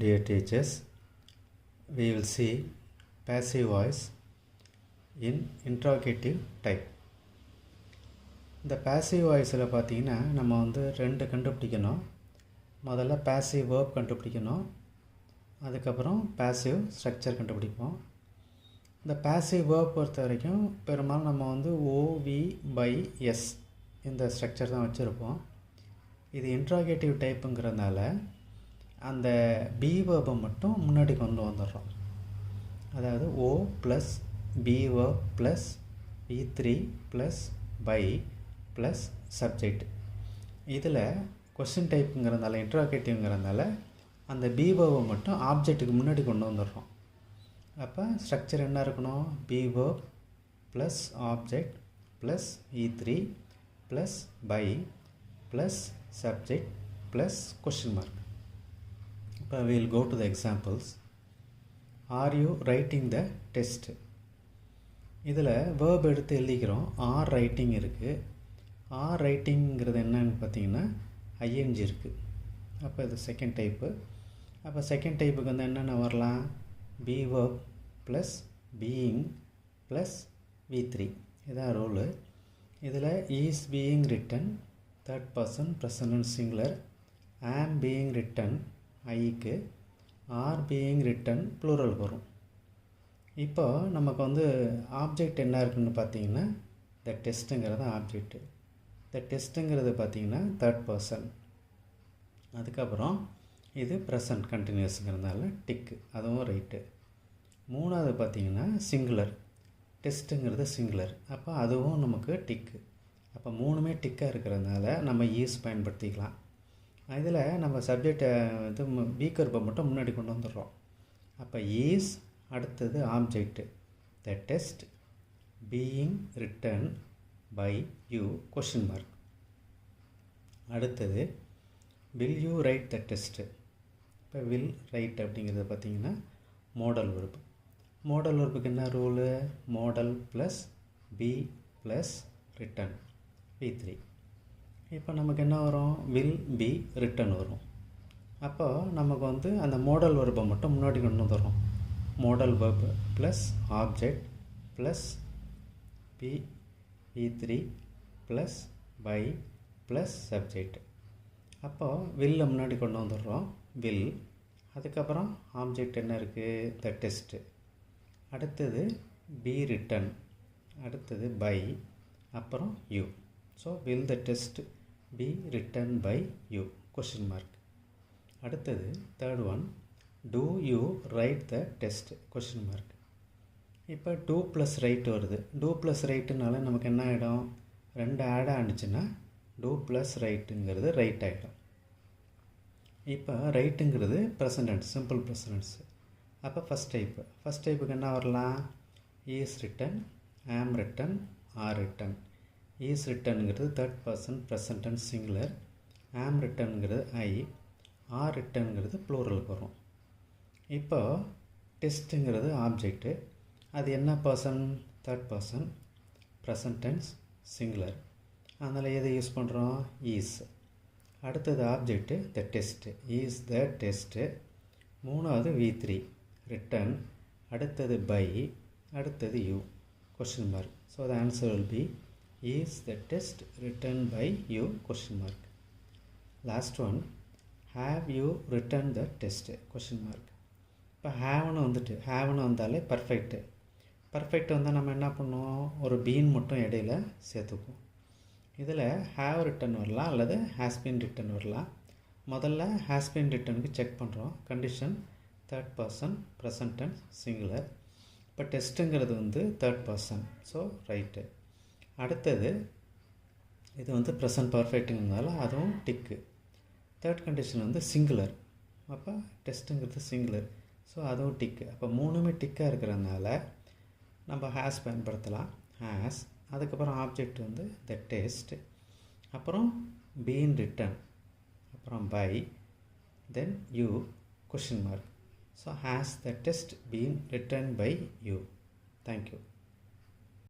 Dear teachers, we will see passive voice in interrogative type. இந்த passive voiceல பார்த்தீங்கன்னா நம்ம வந்து ரெண்டு கண்டுபிடிக்கணும். முதல்ல passive verb கண்டுபிடிக்கணும், அதுக்கப்புறம் passive structure கண்டுபிடிப்போம். இந்த passive verb பொறுத்த வரைக்கும் பெரும்பாலும் நம்ம வந்து OV by S இந்த ஸ்ட்ரக்சர் தான் வச்சுருப்போம். இது interrogative டைப்புங்கிறதுனால அந்த பி வேர்பை மட்டும் முன்னாடி கொண்டு வந்துடுறோம். அதாவது O plus be verb plus V3 plus by plus subject. இதில் கொஸ்டின் டைப்புங்கிறதுனால இன்ட்ராகேட்டிவ்ங்கிறதுனால அந்த பி வேர்பை மட்டும் ஆப்ஜெக்ட்டுக்கு முன்னாடி கொண்டு வந்துடுறோம். அப்போ ஸ்ட்ரக்சர் என்ன இருக்கணும்? Be verb plus object plus V3 plus by plus subject plus question mark. இப்போ we will go to the examples. Are you writing the test? இதில் verb எடுத்து எழுதிக்கிறோம். ஆர் ரைட்டிங் இருக்குது. ஆர் ரைட்டிங்கிறது என்னன்னு பார்த்தீங்கன்னா ஐஎன்ஜி இருக்குது. அப்போ இது செகண்ட் டைப்பு. அப்போ செகண்ட் டைப்புக்கு வந்து என்னென்ன வரலாம்? Be verb plus being plus V3 இதான் ரூலு. இதில் is being written third person present singular, am being written ஐக்கு, ஆர் பீயிங் ரிட்டன் ப்ளூரல் வரும். இப்போ நமக்கு வந்து ஆப்ஜெக்ட் என்ன இருக்குதுன்னு பார்த்தீங்கன்னா த டெஸ்ட்டுங்கிறது ஆப்ஜெக்ட்டு. த டெஸ்ட்டுங்கிறது பார்த்தீங்கன்னா தேர்ட் பர்சன். அதுக்கப்புறம் இது ப்ரெசன்ட் கண்டினியூஸுங்கிறதுனால டிக்கு, அதுவும் ரைட்டு. மூணாவது பார்த்தீங்கன்னா சிங்குலர், டெஸ்ட்டுங்கிறது சிங்குலர், அப்போ அதுவும் நமக்கு டிக்கு. அப்போ மூணுமே டிக்காக இருக்கிறதுனால நம்ம ஈஸ் பயன்படுத்திக்கலாம். இதில் நம்ம சப்ஜெக்டை இது வீக்கர்பை மட்டும் முன்னாடி கொண்டு வந்துடுறோம். அப்போ ஈஸ் அடுத்தது object the test being written by you question mark. அடுத்தது will you write the test. இப்போ வில் ரைட் அப்படிங்கிறது பார்த்திங்கன்னா மோடல் வெர்பு. மோடல் வெர்புக்கு என்ன rule? Modal plus be plus written V3. இப்போ நமக்கு என்ன வரும்? வில் பி ரிட்டன் வரும். அப்போ நமக்கு வந்து அந்த மோடல் வெர்பை மட்டும் முன்னாடி கொண்டு வந்துடுறோம். Modal verb plus object plus be V3 plus by plus subject. அப்போது வில்லை முன்னாடி கொண்டு வந்துடுறோம். வில், அதுக்கப்புறம் ஆப்ஜெக்ட் என்ன இருக்குது? The test. அடுத்தது பி ரிட்டன், அடுத்தது பை, அப்புறம் you. So will the test be written by you question mark. அடுத்தது third one do you write the test question mark. இப்போ டூ ப்ளஸ் ரைட் வருது. டூ ப்ளஸ் ரைட்டுனால நமக்கு என்ன ஆகிடும்? ரெண்டு ஆட் ஆனிச்சுன்னா டூ ப்ளஸ் ரைட்டுங்கிறது ரைட் ஆகிடும். இப்போ ரைட்டுங்கிறது ப்ரெசன்டென்ஸ், சிம்பிள் ப்ரெசன்டென்ஸ். அப்போ ஃபஸ்ட் டைப்புக்கு என்ன வரலாம்? Is written, am written, are written. Is ரிட்டனுங்கிறது third person present tense singular, am ரிட்டனுங்கிறது ஐ, ஆர் ரிட்டனுங்கிறது ப்ளூரலுக்கு வரும். இப்போ டெஸ்ட்டுங்கிறது ஆப்ஜெக்ட்டு, அது என்ன person? Third person present tense singular, அதனால் எதை யூஸ் பண்ணுறோம்? ஈஸ். அடுத்தது object the test, is the test. மூணாவது V3 ரிட்டன், அடுத்தது பை, அடுத்தது you question mark. So the answer will be is the test written by you question mark. Last one, have you written the test question mark. இப்போ ஹேவ்னு வந்துட்டு, ஹேவ்னு வந்தாலே perfect. Perfect வந்தால் நம்ம என்ன பண்ணுவோம்? ஒரு பீன் மட்டும் இடையில சேர்த்துக்குவோம். இதில் ஹேவ் ரிட்டன் வரலாம் அல்லது ஹேஸ்பின் ரிட்டன் வரலாம். முதல்ல ஹேஸ்பின் ரிட்டனுக்கு செக் பண்ணுறோம். Condition third person present tense singular. இப்போ டெஸ்ட்டுங்கிறது வந்து தேர்ட் பர்சன், ஸோ ரைட்டு. அடுத்தது இது வந்து ப்ரெசன்ட் பர்ஃபெக்ட்டுங்கிறதுனால அதுவும் டிக்கு. தேர்ட் கண்டிஷன் வந்து சிங்குலர், அப்போ டெஸ்ட்டுங்கிறது சிங்குலர், ஸோ அதுவும் டிக்கு. அப்போ மூணுமே டிக்காக இருக்கிறதுனால நம்ம ஹேஸ் பயன்படுத்தலாம். ஹேஸ், அதுக்கப்புறம் ஆப்ஜெக்ட் வந்து த டெஸ்ட், அப்புறம் பீன் ரிட்டன், அப்புறம் by, then you question mark. So has the test been written by you. Thank you.